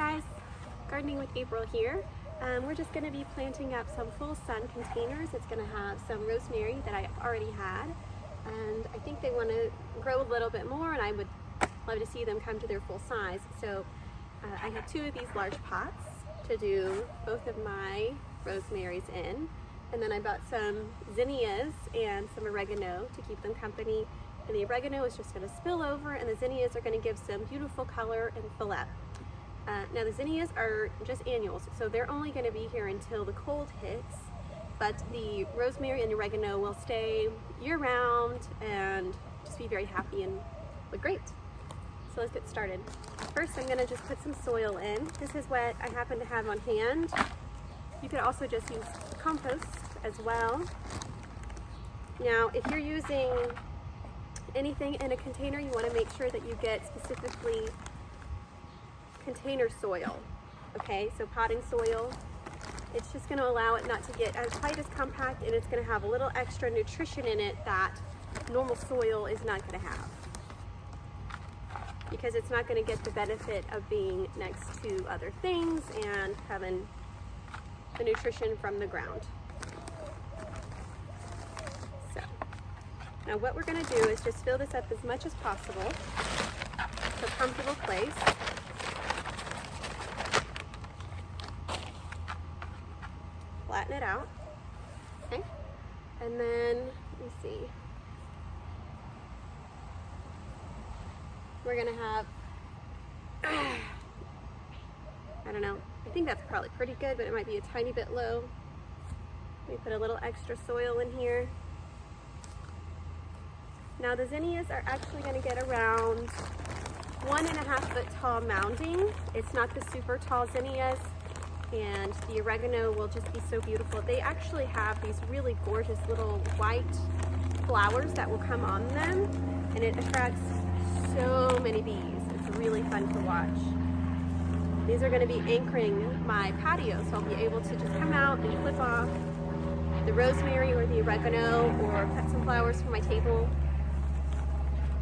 guys, Gardening with April here. We're just going to be planting up some full sun containers. It's going to have some rosemary that I've already had, and I think they want to grow a little bit more, and I would love to see them come to their full size. So I have two of these large pots to do both of my rosemaries in, and then I bought some zinnias and some oregano to keep them company. And the oregano is just going to spill over, and the zinnias are going to give some beautiful color and fill up. Now the zinnias are just annuals, so they're only going to be here until the cold hits, but the rosemary and oregano will stay year-round and just be very happy and look great. So let's get started. First, I'm going to just put some soil in. This is what I happen to have on hand. You could also just use compost as well. Now, if you're using anything in a container, you want to make sure that you get specifically container soil. Okay, so potting soil. It's just going to allow it not to get as quite as compact, and it's going to have a little extra nutrition in it that normal soil is not going to have, because it's not going to get the benefit of being next to other things and having the nutrition from the ground. So now what we're going to do is just fill this up as much as possible to a comfortable place. Flatten it out, okay? And then, let me see. We're gonna have, I don't know, I think that's probably pretty good, but it might be a tiny bit low. Let me put a little extra soil in here. Now the zinnias are actually gonna get around 1.5 foot tall mounding. It's not the super tall zinnias, and the oregano will just be so beautiful. They actually have these really gorgeous little white flowers that will come on them, and it attracts so many bees. It's really fun to watch. These are going to be anchoring my patio, so I'll be able to just come out and clip off the rosemary or the oregano, or cut some flowers for my table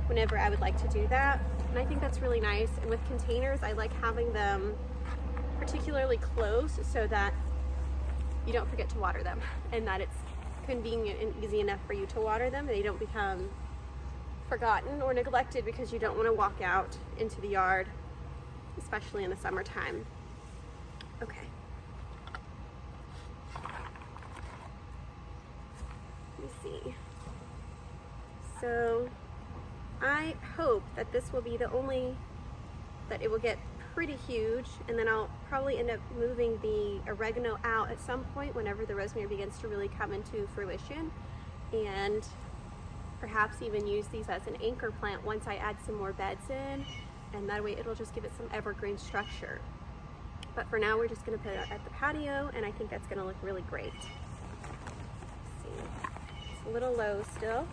whenever I would like to do that. And I think that's really nice. And with containers, I like having them particularly close so that you don't forget to water them, and that it's convenient and easy enough for you to water them, and they don't become forgotten or neglected because you don't want to walk out into the yard, especially in the summertime. Okay. Let me see. So I hope that this will be the only, that it will get pretty huge, and then I'll probably end up moving the oregano out at some point whenever the rosemary begins to really come into fruition, and perhaps even use these as an anchor plant once I add some more beds in, and that way it'll just give it some evergreen structure. But for now, we're just going to put it at the patio, and I think that's going to look really great. Let's see. It's a little low still.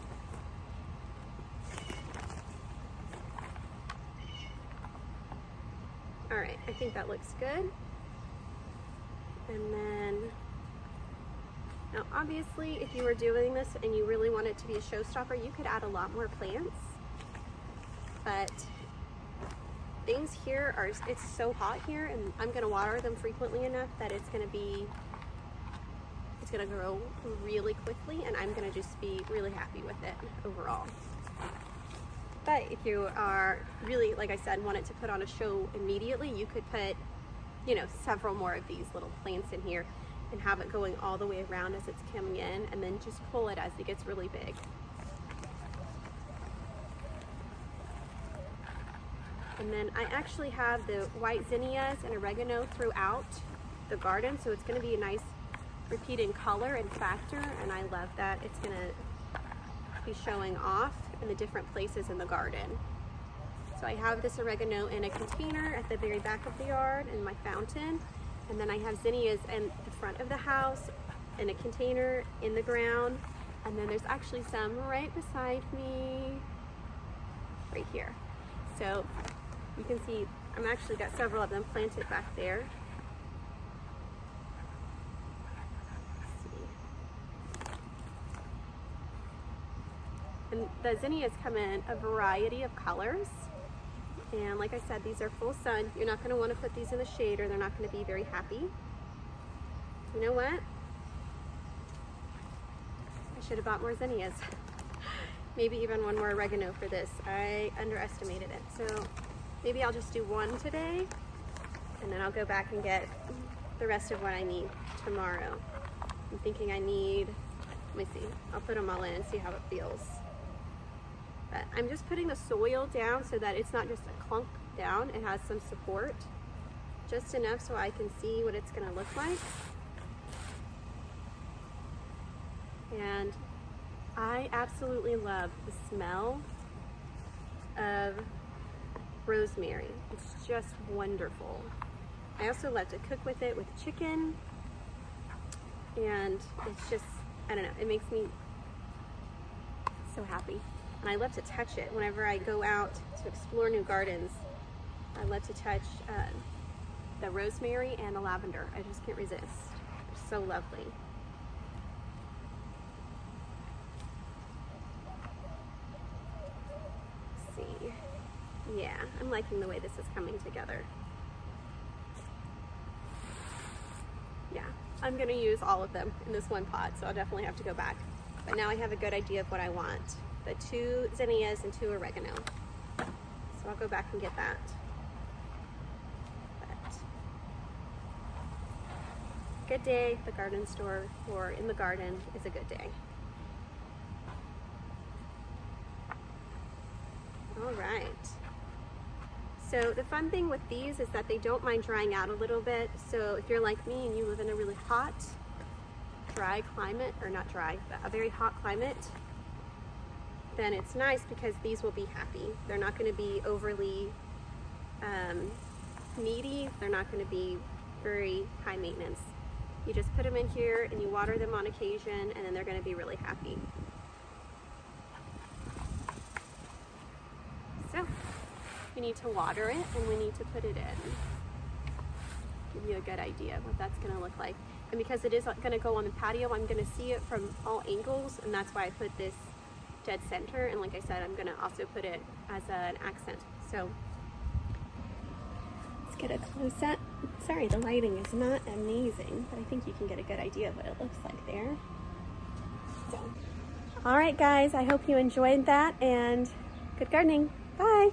All right, I think that looks good. And then, now obviously, if you were doing this and you really want it to be a showstopper, you could add a lot more plants. But things here are, it's so hot here, and I'm gonna water them frequently enough that it's gonna grow really quickly, and I'm gonna just be really happy with it overall. But if you are really, like I said, want it to put on a show immediately, you could put, you know, several more of these little plants in here and have it going all the way around as it's coming in, and then just pull it as it gets really big. And then I actually have the white zinnias and oregano throughout the garden, so it's going to be a nice repeating color and factor, and I love that. It's going to be showing off in the different places in the garden. So I have this oregano in a container at the very back of the yard in my fountain, and then I have zinnias in the front of the house in a container in the ground, and then there's actually some right beside me right here. So you can see I'm actually got several of them planted back there. And the zinnias come in a variety of colors, And like I said, these are full sun. You're not going to want to put these in the shade or they're not going to be very happy. You know what? I should have bought more zinnias. Maybe even one more oregano for this. I underestimated it. So maybe I'll just do one today and then I'll go back and get the rest of what I need tomorrow. I'm thinking I need, let me see, I'll put them all in and see how it feels. But I'm just putting the soil down so that it's not just a clunk down, it has some support. Just enough so I can see what it's gonna look like. And I absolutely love the smell of rosemary. It's just wonderful. I also love to cook with it with chicken, and it's just, I don't know, it makes me so happy. And I love to touch it whenever I go out to explore new gardens. I love to touch the rosemary and the lavender. I just can't resist. They're so lovely. Let's see. Yeah, I'm liking the way this is coming together. Yeah, I'm gonna use all of them in this one pot, so I'll definitely have to go back. But now I have a good idea of what I want. The 2 zinnias and 2 oregano. So I'll go back and get that. But good day at the garden store or in the garden is a good day. All right. So the fun thing with these is that they don't mind drying out a little bit. So if you're like me and you live in a really hot, dry climate, or not dry, but a very hot climate, then it's nice because these will be happy. They're not going to be overly needy. They're not going to be very high maintenance. You just put them in here and you water them on occasion, and then they're going to be really happy. So we need to water it and we need to put it in. Give you a good idea of what that's going to look like. And because it is going to go on the patio, I'm going to see it from all angles, and that's why I put this dead center. And like I said, I'm going to also put it as an accent. So let's get a close up. Sorry, the lighting is not amazing, but I think you can get a good idea of what it looks like there. So, all right, guys, I hope you enjoyed that, and good gardening. Bye.